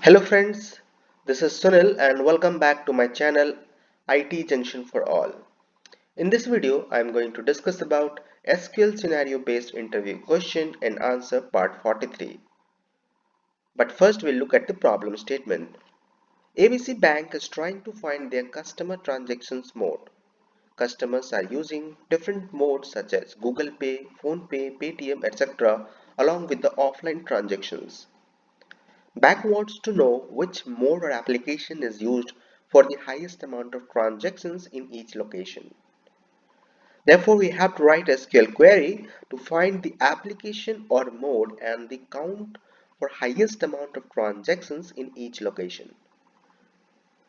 Hello friends, this is Sunil and welcome back to my channel IT Junction for All. In this video, I am going to discuss about SQL Scenario based interview question and answer part 43. But first we'll look at the problem statement. ABC Bank is trying to find their customer transactions mode. Customers are using different modes such as Google Pay, PhonePe, Paytm, etc. along with the offline transactions. Bank wants to know which mode or application is used for the highest amount of transactions in each location. Therefore, we have to write a SQL query to find the application or mode and the count for highest amount of transactions in each location.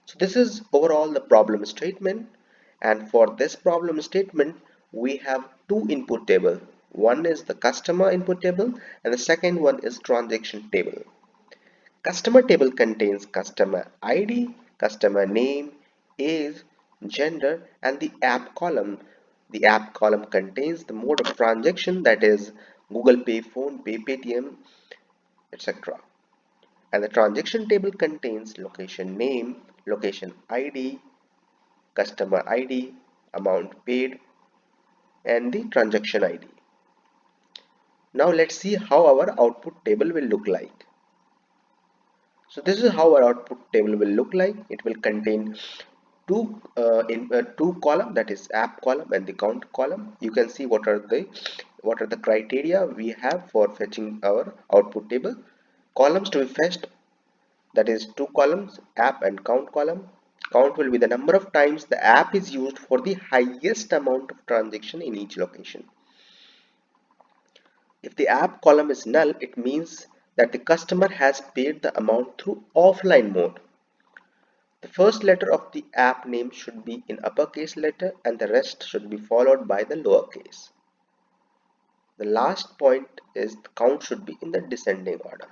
So this is overall the problem statement, and for this problem statement we have two input table. One is the customer input table and the second one is transaction table. Customer table contains customer ID, customer name, age, gender, and the app column. The app column contains the mode of transaction, that is Google Pay, PhonePe, Paytm, etc. And the transaction table contains location name, location ID, customer ID, amount paid, and the transaction ID. Now let's see how our output table will look like. So this is how our output table will look like. It will contain two column, that is app column and the count column. You can see what are the criteria we have for fetching our output table. Columns to be fetched, that is two columns, app and count column. Count will be the number of times the app is used for the highest amount of transaction in each location. If the app column is null, it means that the customer has paid the amount through offline mode. The first letter of the app name should be in uppercase letter and the rest should be followed by the lowercase. The last point is the count should be in the descending order.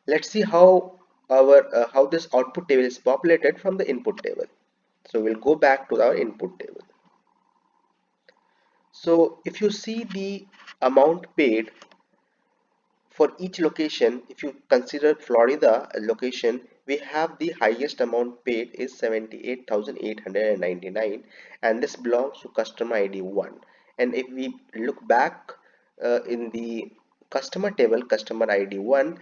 Let's see how how this output table is populated from the input table. So we'll go back to our input table. So if you see the amount paid for each location, if you consider Florida a location, we have the highest amount paid is 78,899, and this belongs to customer ID 1. And if we look back in the customer table, customer ID 1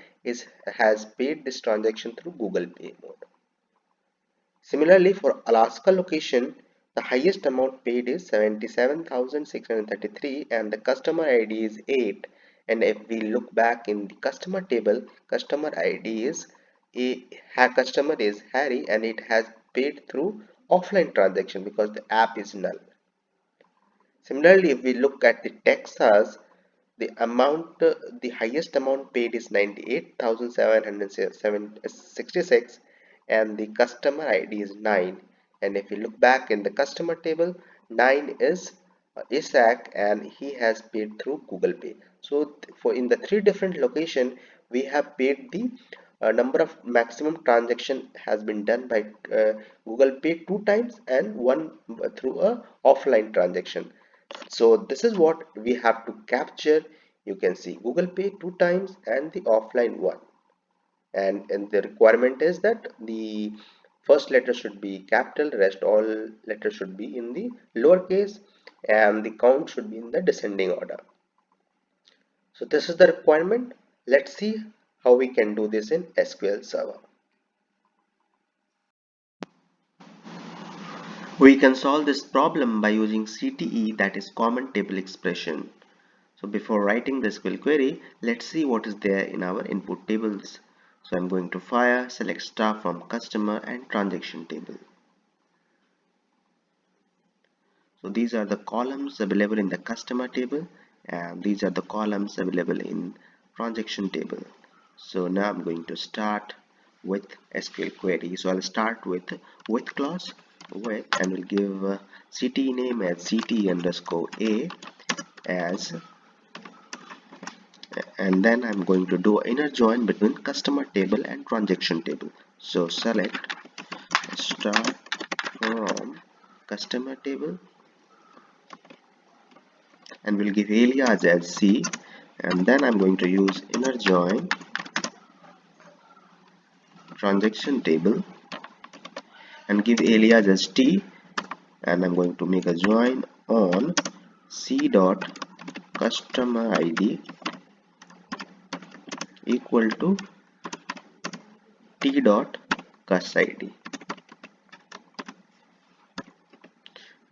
has paid this transaction through Google Pay mode. Similarly, for Alaska location, the highest amount paid is 77,633 and the customer ID is 8. And if we look back in the customer table, customer ID is customer is Harry and it has paid through offline transaction because the app is null. Similarly, if we look at the Texas, the highest amount paid is 98,766 and the customer ID is 9. And if you look back in the customer table, 9 is Isaac and he has paid through Google Pay. So for in the three different location, we have paid the number of maximum transaction has been done by Google Pay 2 times and one through a offline transaction. So this is what we have to capture. You can see Google Pay 2 times and the offline one, and the requirement is that the first letter should be capital, rest all letters should be in the lowercase, and the count should be in the descending order. So this is the requirement. Let's see how we can do this in SQL Server. We can solve this problem by using CTE, that is common table expression. So before writing the SQL query, let's see what is there in our input tables. So I'm going to fire, select star from customer and transaction table. So these are the columns available in the customer table and these are the columns available in transaction table. So now I'm going to start with SQL query. So I'll start with clause with, and we'll give CT name as CT underscore A as, and then I'm going to do inner join between customer table and transaction table. So select start from customer table and we'll give alias as C, and then I'm going to use inner join transaction table and give alias as T, and I'm going to make a join on C dot customer ID equal to T dot cus ID,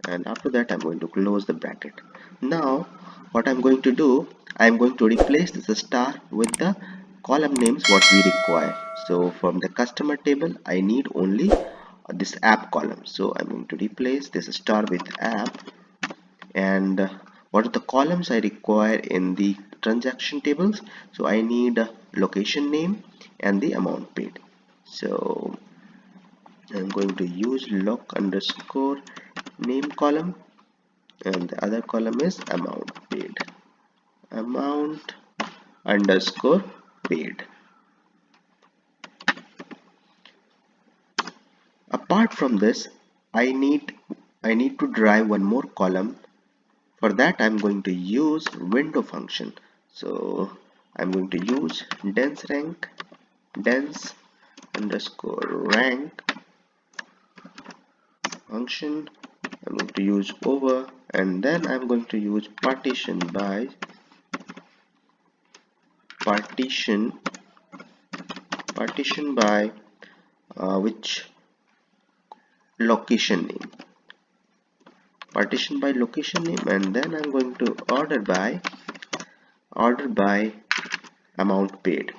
and after that I'm going to close the bracket. Now what I'm going to do, I'm going to replace this star with the column names what we require. So from the customer table I need only this app column, so I'm going to replace this star with app. And what are the columns I require in the transaction tables? So I need a location name and the amount paid. So I'm going to use loc underscore name column, and the other column is amount paid, amount underscore paid. Apart from this, I need to drive one more column. For that I'm going to use window function. So I'm going to use dense rank, dense underscore rank function. I'm going to use over, and then I'm going to use partition by which location name, partition by location name, and then I'm going to order by amount paid,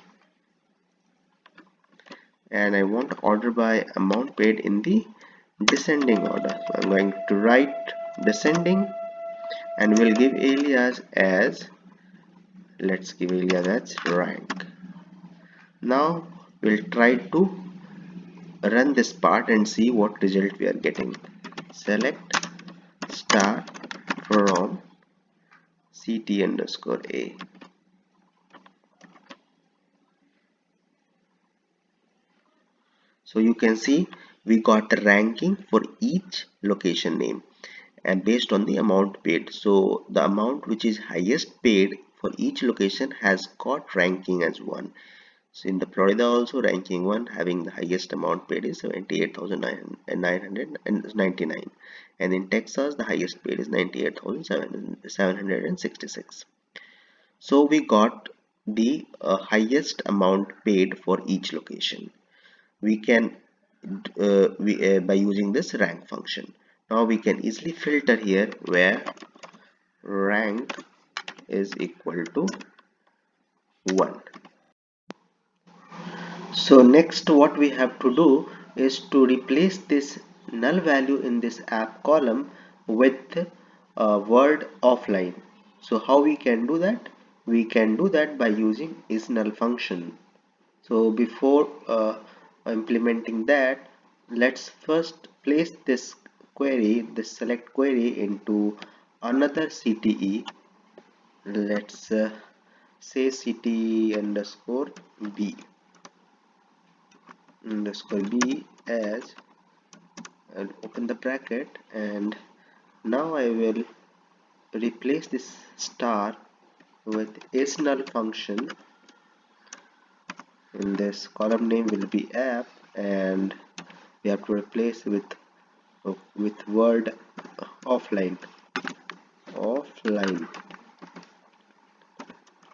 and I want order by amount paid in the descending order. So I'm going to write descending, and we'll give alias as, let's give alias as rank. Now we'll try to run this part and see what result we are getting. Select star from ct underscore a. So you can see we got the ranking for each location name and based on the amount paid. So the amount which is highest paid for each location has got ranking as 1. So in the Florida also ranking 1, having the highest amount paid is 78,999, and in Texas the highest paid is 98,766. So we got the highest amount paid for each location. We can by using this rank function. Now we can easily filter here where rank is equal to 1. So next what we have to do is to replace this null value in this app column with word offline. So how we can do that? We can do that by using isNull function. So before implementing that, let's first place this query, this select query into another CTE. Let's say CTE underscore B as, I'll open the bracket, and now I will replace this star with isNull function. In this column name will be app, and we have to replace with word offline.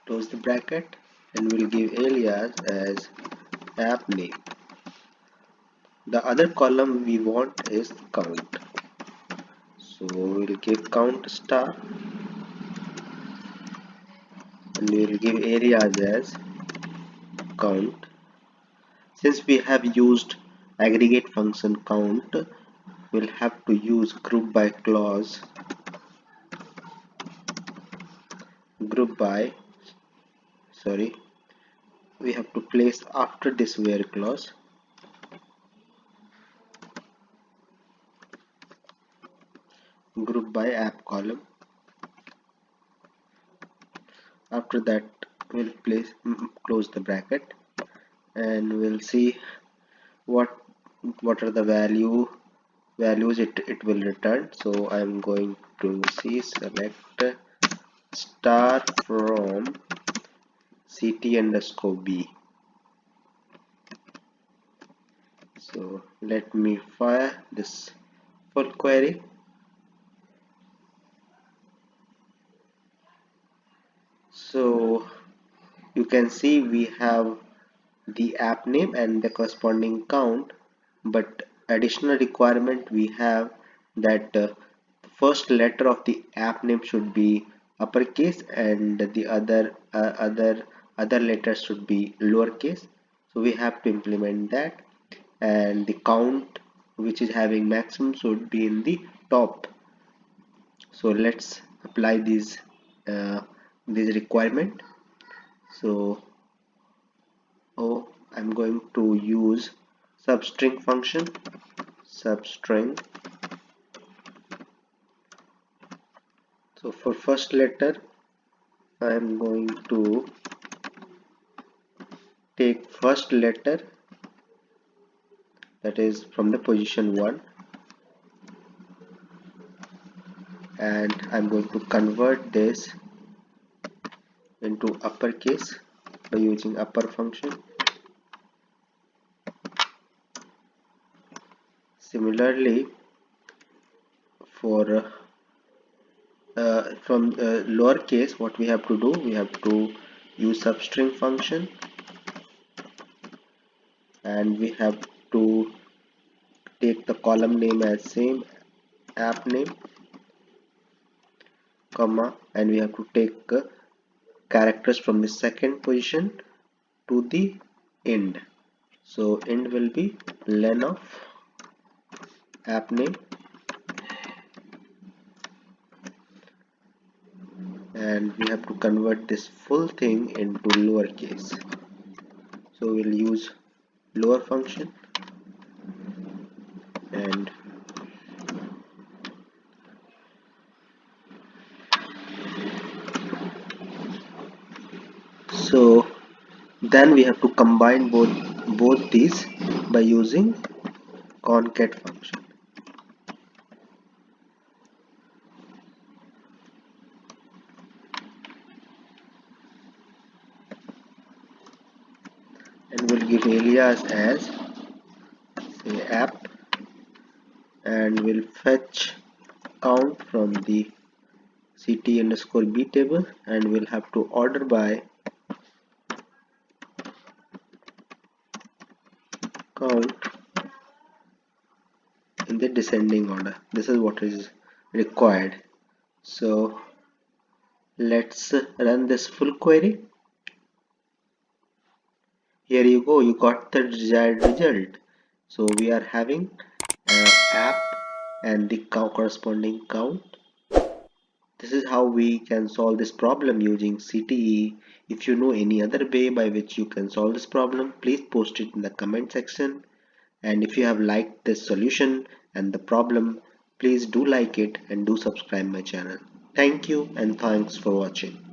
Close the bracket, and we'll give alias as app name. The other column we want is count, so we'll give count star, and we'll give alias as count. Since we have used aggregate function count, we'll have to use group by clause, we have to place after this where clause group by app column. After that we'll close the bracket, and we'll see what are the values it will return. So I'm going to see select star from ct underscore b, So let me fire this full query. So you can see we have the app name and the corresponding count, but additional requirement we have that first letter of the app name should be uppercase and the other letters should be lowercase. So we have to implement that, and the count which is having maximum should be in the top. So let's apply this requirement. So I'm going to use substring function. Substring. So for first letter I'm going to take first letter, that is from the position 1, and I'm going to convert this into uppercase by using upper function. Similarly, for from lowercase, what we have to do, we have to use substring function, and we have to take the column name as same app name, comma, and we have to take characters from the second position to the end. So end will be len of app name, and we have to convert this full thing into lowercase. So we'll use lower function, and so then we have to combine both these by using concat function. And we'll give alias as say app, and we'll fetch count from the ct underscore b table, and we'll have to order by count in the descending order. This is what is required. So let's run this full query. Here you go, you got the desired result. So we are having app and the corresponding count. This is how we can solve this problem using CTE. If you know any other way by which you can solve this problem, please post it in the comment section. And if you have liked this solution and the problem, please do like it and do subscribe my channel. Thank you and thanks for watching.